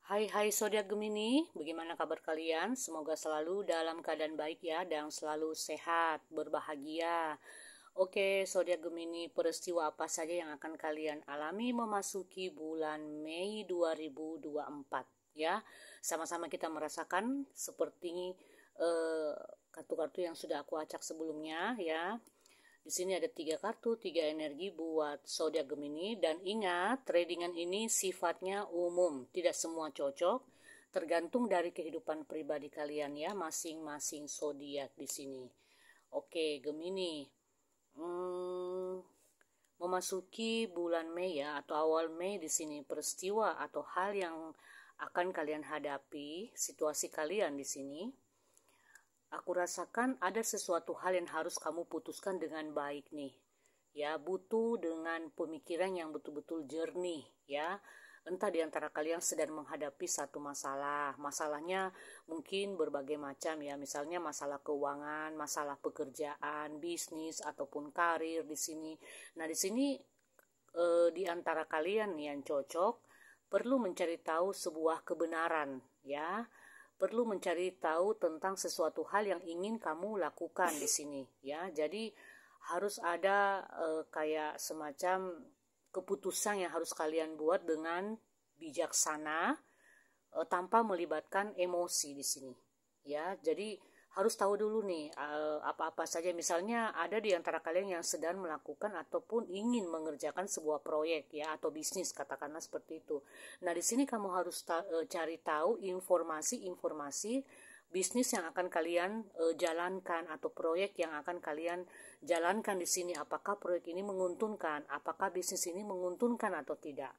Hai zodiak Gemini, bagaimana kabar kalian? Semoga selalu dalam keadaan baik ya dan selalu sehat, berbahagia. Oke, zodiak Gemini, peristiwa apa saja yang akan kalian alami memasuki bulan Mei 2024 ya. Sama-sama kita merasakan seperti eh, kartu-kartu yang sudah aku acak sebelumnya ya. Di sini ada 3 kartu, 3 energi buat zodiak Gemini, dan ingat, tradingan ini sifatnya umum, tidak semua cocok, tergantung dari kehidupan pribadi kalian ya, masing-masing zodiak di sini. Oke, Gemini. Hmm, memasuki bulan Mei ya atau awal Mei di sini, peristiwa atau hal yang akan kalian hadapi, situasi kalian di sini. Aku rasakan ada sesuatu hal yang harus kamu putuskan dengan baik nih. Ya, butuh dengan pemikiran yang betul-betul jernih ya. Entah di antara kalian sedang menghadapi satu masalah. Masalahnya mungkin berbagai macam ya. Misalnya masalah keuangan, masalah pekerjaan, bisnis ataupun karir di sini. Nah, di sini di antara kalian yang cocok perlu mencari tahu sebuah kebenaran ya, perlu mencari tahu tentang sesuatu hal yang ingin kamu lakukan di sini ya. Jadi harus ada kayak semacam keputusan yang harus kalian buat dengan bijaksana, tanpa melibatkan emosi di sini ya. Jadi harus tahu dulu nih apa-apa saja. Misalnya ada di antara kalian yang sedang melakukan ataupun ingin mengerjakan sebuah proyek ya atau bisnis, katakanlah seperti itu. Nah, di sini kamu harus cari tahu informasi-informasi bisnis yang akan kalian jalankan atau proyek yang akan kalian jalankan di sini. Apakah proyek ini menguntungkan? Apakah bisnis ini menguntungkan atau tidak?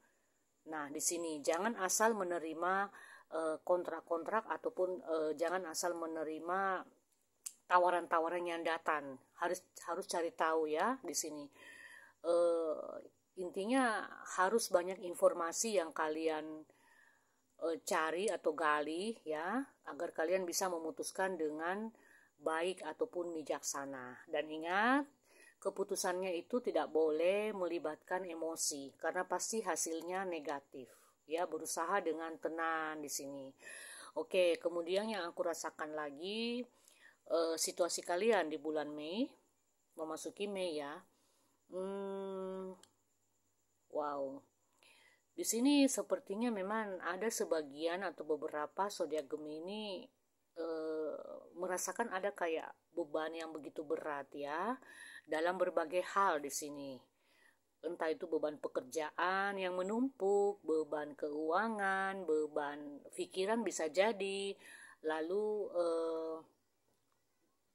Nah, di sini jangan asal menerima kontrak-kontrak ataupun jangan asal menerima tawaran-tawaran yang datang. Harus cari tahu ya di sini. Intinya harus banyak informasi yang kalian cari atau gali ya, agar kalian bisa memutuskan dengan baik ataupun bijaksana. Dan ingat, keputusannya itu tidak boleh melibatkan emosi karena pasti hasilnya negatif. Ya, berusaha dengan tenang di sini. Oke, kemudian yang aku rasakan lagi, situasi kalian di bulan Mei, memasuki Mei ya. Wow. Di sini sepertinya memang ada sebagian atau beberapa zodiak Gemini merasakan ada kayak beban yang begitu berat ya dalam berbagai hal di sini. Entah itu beban pekerjaan yang menumpuk, beban keuangan, beban pikiran bisa jadi, lalu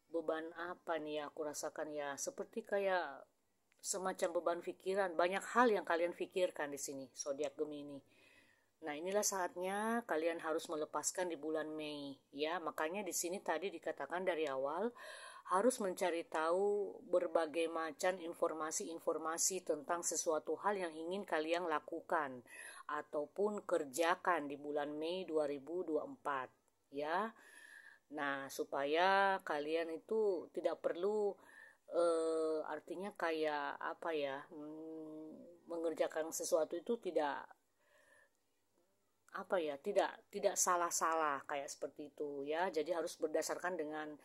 beban apa nih ya aku rasakan ya, seperti kayak semacam beban pikiran, banyak hal yang kalian pikirkan di sini zodiak Gemini. Nah, inilah saatnya kalian harus melepaskan di bulan Mei ya. Makanya di sini tadi dikatakan dari awal harus mencari tahu berbagai macam informasi-informasi tentang sesuatu hal yang ingin kalian lakukan ataupun kerjakan di bulan Mei 2024 ya. Nah, supaya kalian itu tidak perlu artinya kayak apa ya, mengerjakan sesuatu itu tidak apa ya, tidak salah-salah kayak seperti itu ya. Jadi harus berdasarkan dengan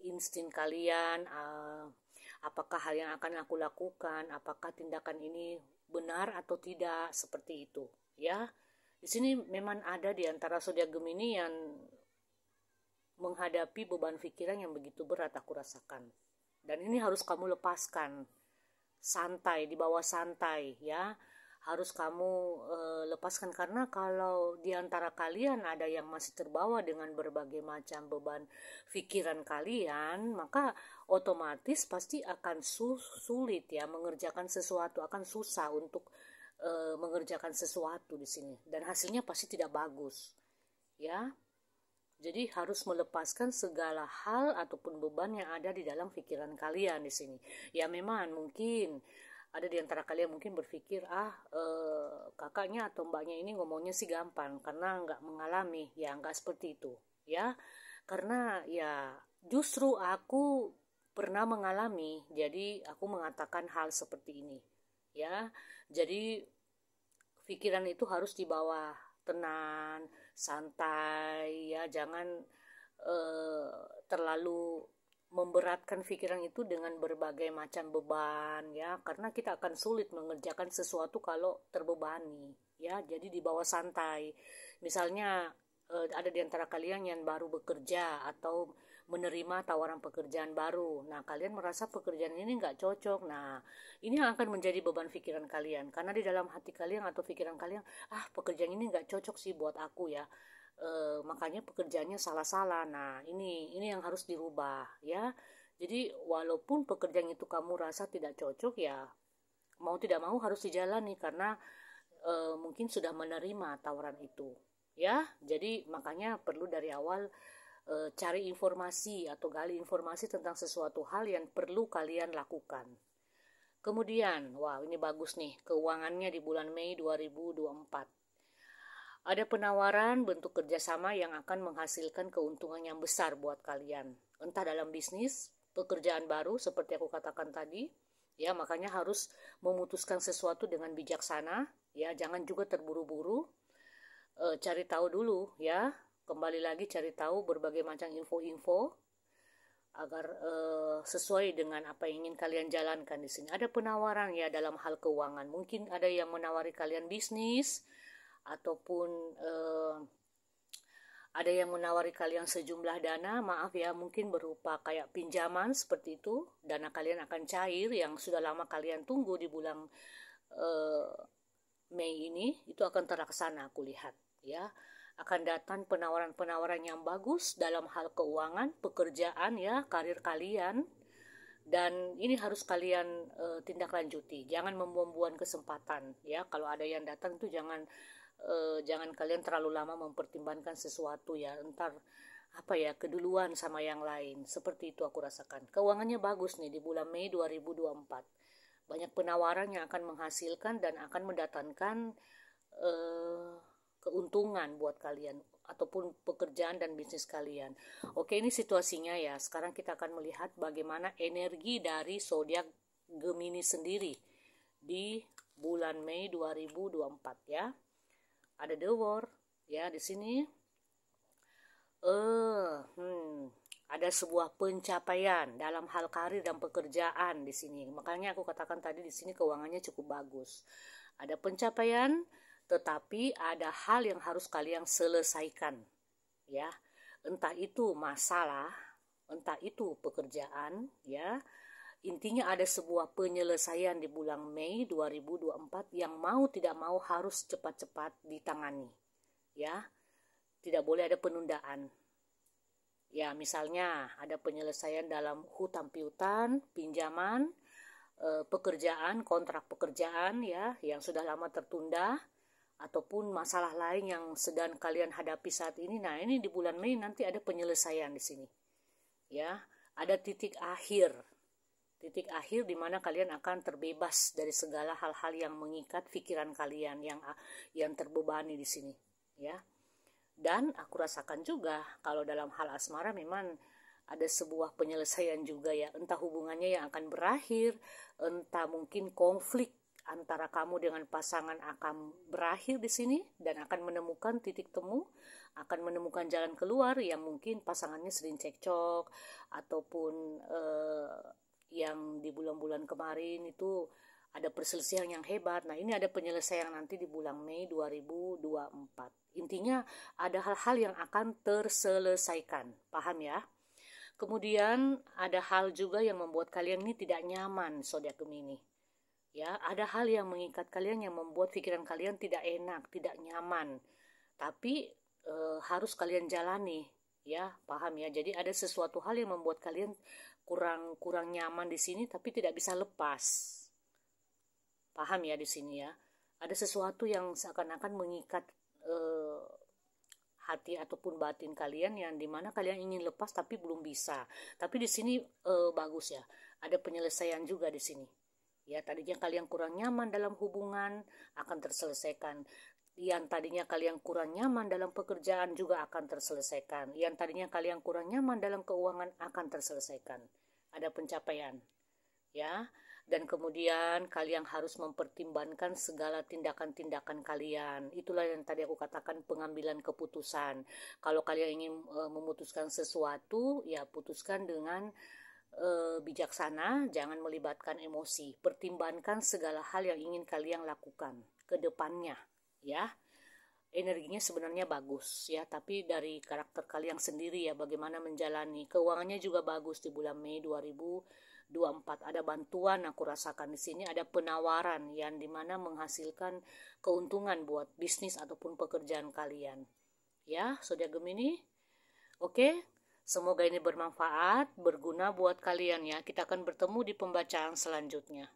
insting kalian, apakah hal yang akan aku lakukan, apakah tindakan ini benar atau tidak, seperti itu ya. Di sini memang ada di antara zodiak Gemini yang menghadapi beban pikiran yang begitu berat aku rasakan. Dan ini harus kamu lepaskan. Santai, dibawa santai ya. Harus kamu lepaskan, karena kalau di antara kalian ada yang masih terbawa dengan berbagai macam beban pikiran kalian, maka otomatis pasti akan sulit ya mengerjakan sesuatu, akan susah untuk mengerjakan sesuatu di sini, dan hasilnya pasti tidak bagus ya. Jadi harus melepaskan segala hal ataupun beban yang ada di dalam pikiran kalian di sini. Ya memang mungkin ada di antara kalian mungkin berpikir, kakaknya atau mbaknya ini ngomongnya sih gampang karena nggak mengalami. Ya nggak seperti itu ya. Karena ya justru aku pernah mengalami, jadi aku mengatakan hal seperti ini ya. Jadi pikiran itu harus dibawa tenang, santai ya, jangan terlalu memberatkan pikiran itu dengan berbagai macam beban ya, karena kita akan sulit mengerjakan sesuatu kalau terbebani ya. Jadi dibawa santai. Misalnya ada di antara kalian yang baru bekerja atau menerima tawaran pekerjaan baru. Nah, kalian merasa pekerjaan ini nggak cocok. Nah, ini akan menjadi beban pikiran kalian. Karena di dalam hati kalian atau pikiran kalian, pekerjaan ini nggak cocok sih buat aku ya. Makanya pekerjaannya salah-salah. Nah, ini yang harus dirubah ya. Jadi, walaupun pekerjaan itu kamu rasa tidak cocok ya, mau tidak mau harus dijalani karena mungkin sudah menerima tawaran itu. Ya, jadi makanya perlu dari awal cari informasi atau gali informasi tentang sesuatu hal yang perlu kalian lakukan. Kemudian, ini bagus nih, keuangannya di bulan Mei 2024. Ada penawaran bentuk kerjasama yang akan menghasilkan keuntungan yang besar buat kalian. Entah dalam bisnis, pekerjaan baru seperti aku katakan tadi, ya makanya harus memutuskan sesuatu dengan bijaksana, ya jangan juga terburu-buru. Cari tahu dulu ya, kembali lagi cari tahu berbagai macam info-info agar sesuai dengan apa yang ingin kalian jalankan di sini. Ada penawaran ya dalam hal keuangan. Mungkin ada yang menawari kalian bisnis ataupun ada yang menawari kalian sejumlah dana, maaf ya, mungkin berupa kayak pinjaman seperti itu. Dana kalian akan cair yang sudah lama kalian tunggu di bulan Mei ini, itu akan terlaksana aku lihat ya. Akan datang penawaran-penawaran yang bagus dalam hal keuangan, pekerjaan ya, karir kalian. Dan ini harus kalian tindak lanjuti. Jangan membuang-buang kesempatan ya. Kalau ada yang datang itu jangan kalian terlalu lama mempertimbangkan sesuatu ya. Entar keduluan sama yang lain. Seperti itu aku rasakan. Keuangannya bagus nih di bulan Mei 2024. Banyak penawaran yang akan menghasilkan dan akan mendatangkan keuntungan buat kalian ataupun pekerjaan dan bisnis kalian. Oke, ini situasinya ya. Sekarang kita akan melihat bagaimana energi dari zodiak Gemini sendiri di bulan Mei 2024 ya. Ada The World ya di sini. Ada sebuah pencapaian dalam hal karir dan pekerjaan di sini. Makanya aku katakan tadi di sini keuangannya cukup bagus. Ada pencapaian, tetapi ada hal yang harus kalian selesaikan ya, entah itu masalah, entah itu pekerjaan ya. Intinya ada sebuah penyelesaian di bulan Mei 2024 yang mau tidak mau harus cepat-cepat ditangani ya. Tidak boleh ada penundaan ya. Misalnya ada penyelesaian dalam hutang piutang, pinjaman, pekerjaan, kontrak pekerjaan ya yang sudah lama tertunda, ataupun masalah lain yang sedang kalian hadapi saat ini. Nah, ini di bulan Mei nanti ada penyelesaian di sini. Ya, ada titik akhir di mana kalian akan terbebas dari segala hal-hal yang mengikat pikiran kalian yang terbebani di sini, ya. Dan aku rasakan juga kalau dalam hal asmara memang ada sebuah penyelesaian juga ya, entah hubungannya yang akan berakhir, entah mungkin konflik antara kamu dengan pasangan akan berakhir di sini dan akan menemukan titik temu, akan menemukan jalan keluar yang mungkin pasangannya sering cekcok ataupun yang di bulan-bulan kemarin itu ada perselisihan yang hebat. Nah, ini ada penyelesaian nanti di bulan Mei 2024. Intinya ada hal-hal yang akan terselesaikan. Paham ya? Kemudian ada hal juga yang membuat kalian ini tidak nyaman, zodiak Gemini. Ya, ada hal yang mengikat kalian yang membuat pikiran kalian tidak enak, tidak nyaman. Tapi harus kalian jalani, ya, paham ya. Jadi ada sesuatu hal yang membuat kalian kurang nyaman di sini tapi tidak bisa lepas. Paham ya di sini ya. Ada sesuatu yang seakan-akan mengikat hati ataupun batin kalian yang dimana kalian ingin lepas tapi belum bisa. Tapi di sini bagus ya. Ada penyelesaian juga di sini. Ya, tadinya kalian kurang nyaman dalam hubungan akan terselesaikan. Yang tadinya kalian kurang nyaman dalam pekerjaan juga akan terselesaikan. Yang tadinya kalian kurang nyaman dalam keuangan akan terselesaikan. Ada pencapaian. Ya, dan kemudian kalian harus mempertimbangkan segala tindakan-tindakan kalian. Itulah yang tadi aku katakan, pengambilan keputusan. Kalau kalian ingin memutuskan sesuatu, ya putuskan dengan bijaksana, jangan melibatkan emosi. Pertimbangkan segala hal yang ingin kalian lakukan ke depannya, ya. Energinya sebenarnya bagus ya, tapi dari karakter kalian sendiri ya, bagaimana menjalani. Keuangannya juga bagus di bulan Mei 2024. Ada bantuan aku rasakan di sini, ada penawaran yang dimana menghasilkan keuntungan buat bisnis ataupun pekerjaan kalian. Ya, zodiak Gemini. Oke, semoga ini bermanfaat, berguna buat kalian ya. Kita akan bertemu di pembacaan selanjutnya.